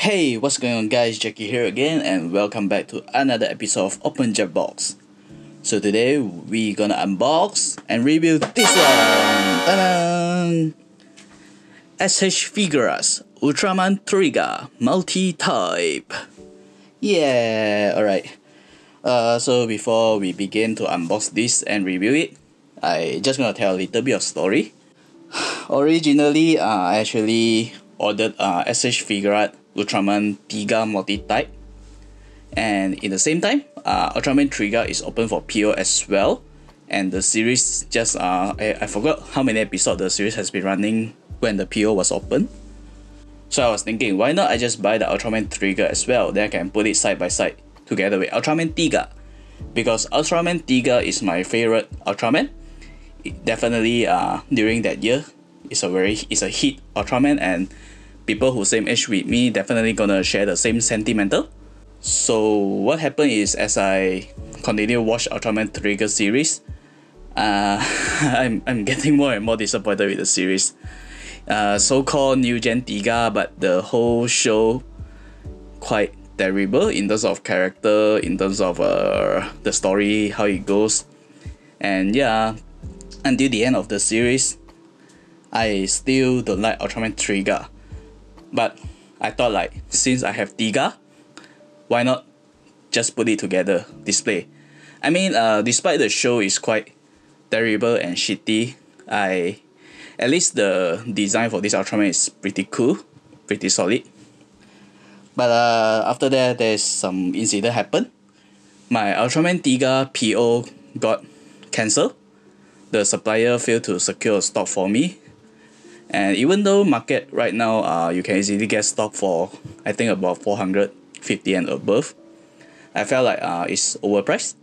Hey, what's going on guys, Jackie here again and welcome back to another episode of Open Jackbox. So today we gonna unbox and review this one! Ta-da! S.H.Figuarts Ultraman Trigger Multi-Type. Yeah, alright. So before we begin to unbox this and review it, I just gonna tell a little bit of story. Originally, I actually ordered S.H.Figuarts Ultraman Trigger Multi-Type, and in the same time, Ultraman Trigger is open for PO as well, and the series just I forgot how many episodes the series has been running when the PO was open. So I was thinking, why not I just buy the Ultraman Trigger as well, then I can put it side by side together with Ultraman Trigger, because Ultraman Trigger is my favorite Ultraman. Definitely during that year, it's a hit Ultraman, and people who same age with me definitely gonna share the same sentimental. So what happened is, as I continue watch Ultraman Trigger series, I'm getting more and more disappointed with the series. So-called new gen Trigger, but the whole show quite terrible in terms of character, in terms of the story, how it goes, and yeah, until the end of the series, I still don't like Ultraman Trigger. But I thought, like, since I have Trigger, why not just put it together, display. I mean, despite the show is quite terrible and shitty, at least the design for this Ultraman is pretty cool, pretty solid. But after that, there's some incident happened. My Ultraman Trigger PO got cancelled. The supplier failed to secure stock for me. And even though market right now, you can easily get stock for, I think, about 450 and above, I felt like it's overpriced.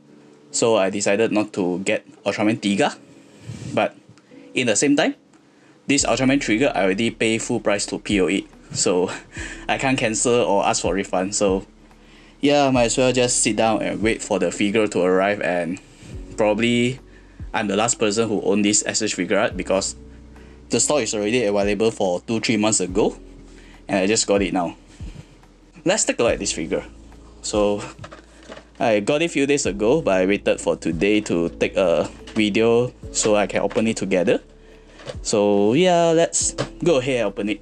So I decided not to get Ultraman Trigger. But in the same time, this Ultraman Trigger I already pay full price to PO it, so I can't cancel or ask for refund. So yeah, might as well just sit down and wait for the figure to arrive, and probably I'm the last person who own this S.H.Figuarts, because the stock is already available for 2-3 months ago, and I just got it now. Let's take a look at this figure. So I got it a few days ago, but I waited for today to take a video so I can open it together. So yeah, let's go ahead and open it.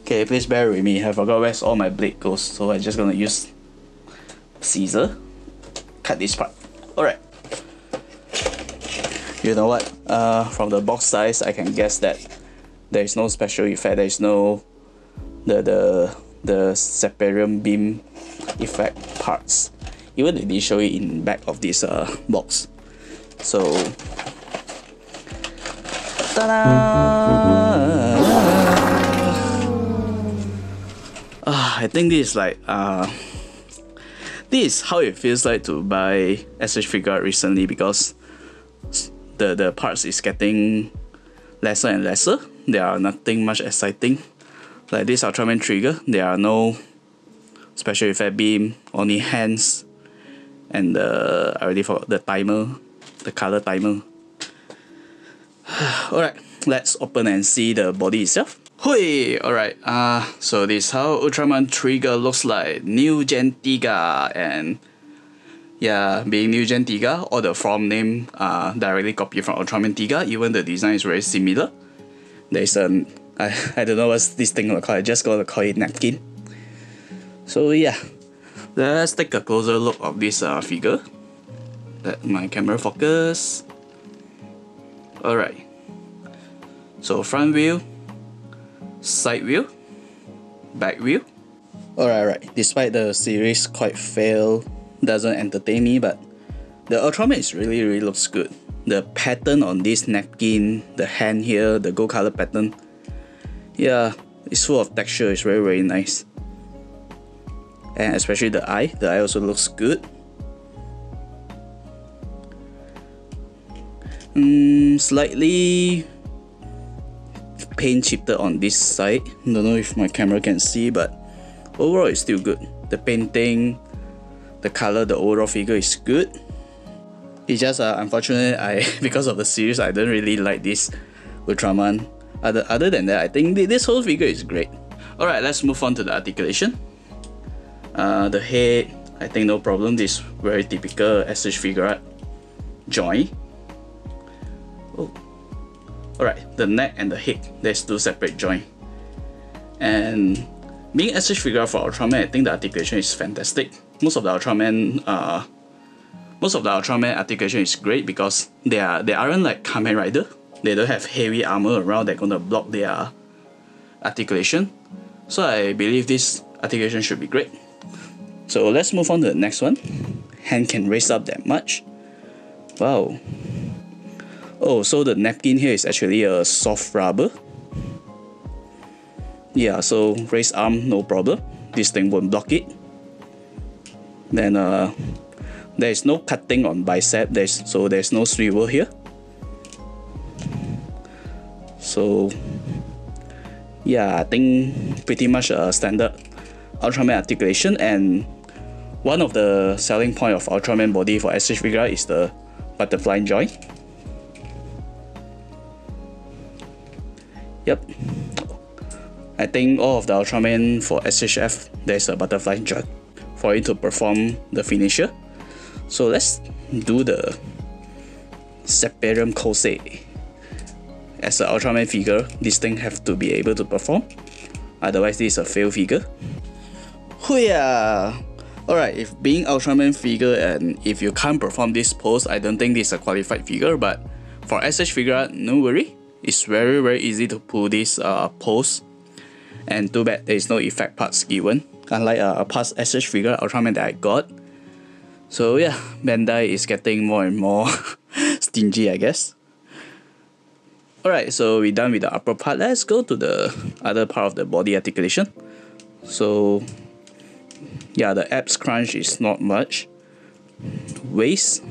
Okay, please bear with me, I forgot where all my blade goes, so I'm just gonna use scissor, cut this part. Alright. You know what, from the box size I can guess that there is no special effect, there is no the Separium beam effect parts. Even they did show it in back of this box. So ta-da! I think this is like this is how it feels like to buy S.H.Figuarts recently, because the parts is getting lesser and lesser. There are nothing much exciting. Like this Ultraman Trigger, there are no special effect beam, only hands, and I already forgot the timer, the color timer. Alright, let's open and see the body itself. Hui! Alright, so this is how Ultraman Trigger looks like. New Gen Trigger, and yeah, being New Gen Trigger, all the form name directly copied from Ultraman Trigger. Even the design is very similar. There's an I don't know what's this thing gonna call it. I just gonna call it napkin. So yeah, let's take a closer look of this figure. Let my camera focus. Alright. So front view, side view, back view. Alright. Despite the series quite fail, doesn't entertain me, but the Ultraman is really looks good. The pattern on this napkin, the hand here, the gold color pattern, yeah, it's full of texture. It's very nice, and especially the eye also looks good. Slightly paint chipped on this side. Don't know if my camera can see, but overall it's still good. The painting, the color, the overall figure is good. It's just unfortunate because of the series, I don't really like this Ultraman. Other than that, I think this whole figure is great. Alright, let's move on to the articulation. The head, I think no problem. This very typical S.H.Figuarts joint. Oh, alright. The neck and the head, there's two separate joints. And being S.H.Figuarts for Ultraman, I think the articulation is fantastic. Most of the Ultraman articulation is great because they aren't like Kamen Rider. They don't have heavy armor around that gonna block their articulation. So I believe this articulation should be great. So let's move on to the next one. Hand can raise up that much. Wow. Oh, so the napkin here is actually a soft rubber. Yeah, so raise arm, no problem. This thing won't block it. Then there is no cutting on bicep, so there's no swivel here. So yeah, I think pretty much a standard Ultraman articulation, and one of the selling point of Ultraman body for S.H.Figuarts is the butterfly joint. Yep. I think all of the Ultraman for SHF, there's a butterfly joint for it to perform the finisher. So let's do the Separum Kosei. As an Ultraman figure, this thing have to be able to perform. Otherwise, this is a fail figure. Hooyah! Alright, if being Ultraman figure and if you can't perform this pose, I don't think this is a qualified figure. But for S.H.Figuarts, no worry. It's very easy to pull this pose. And too bad there is no effect parts given, unlike a past S.H.Figuarts Ultraman that I got. So yeah, Bandai is getting more and more stingy, I guess. Alright, so we're done with the upper part. Let's go to the other part of the body articulation. So yeah, the abs crunch is not much. Waist,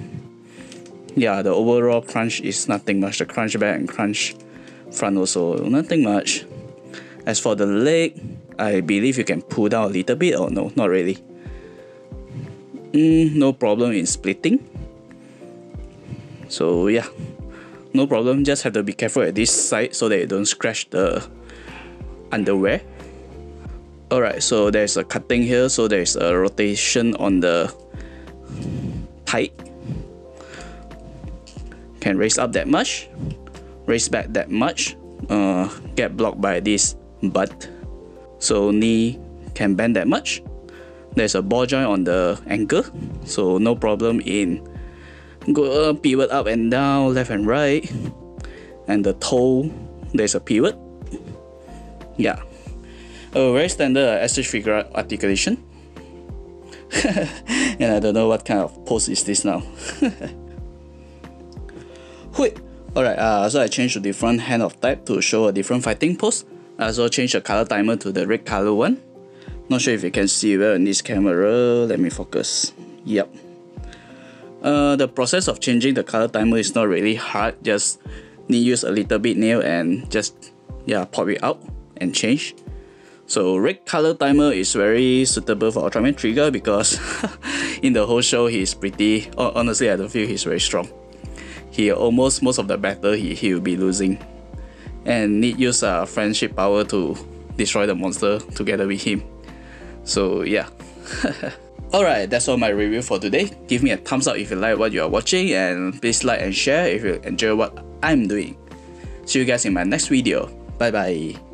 yeah, the overall crunch is nothing much. The crunch back and crunch front also nothing much. As for the leg, I believe you can pull down a little bit, or no, not really. No problem in splitting. So yeah, no problem, just have to be careful at this side so that you don't scratch the underwear. Alright, so there's a cutting here, so there's a rotation on the tight. Can raise up that much, raise back that much, get blocked by this butt. So knee can bend that much. There's a ball joint on the ankle, so no problem in go pivot up and down, left and right. And the toe, there's a pivot. Yeah, a very standard S.H.Figuarts articulation. And I don't know what kind of pose is this now. Alright, so I changed to different hand of type to show a different fighting pose. I also changed the color timer to the red color one. Not sure if you can see well in this camera. Let me focus. Yep. The process of changing the color timer is not really hard. Just need use a little bit nail and just pop it out and change. So red color timer is very suitable for Ultraman Trigger because in the whole show he's pretty. Honestly, I don't feel he's very strong. He almost most of the battle he will be losing, and need use friendship power to destroy the monster together with him. So yeah. Alright, that's all my review for today. Give me a thumbs up if you like what you are watching, and please like and share if you enjoy what I'm doing. See you guys in my next video. Bye bye.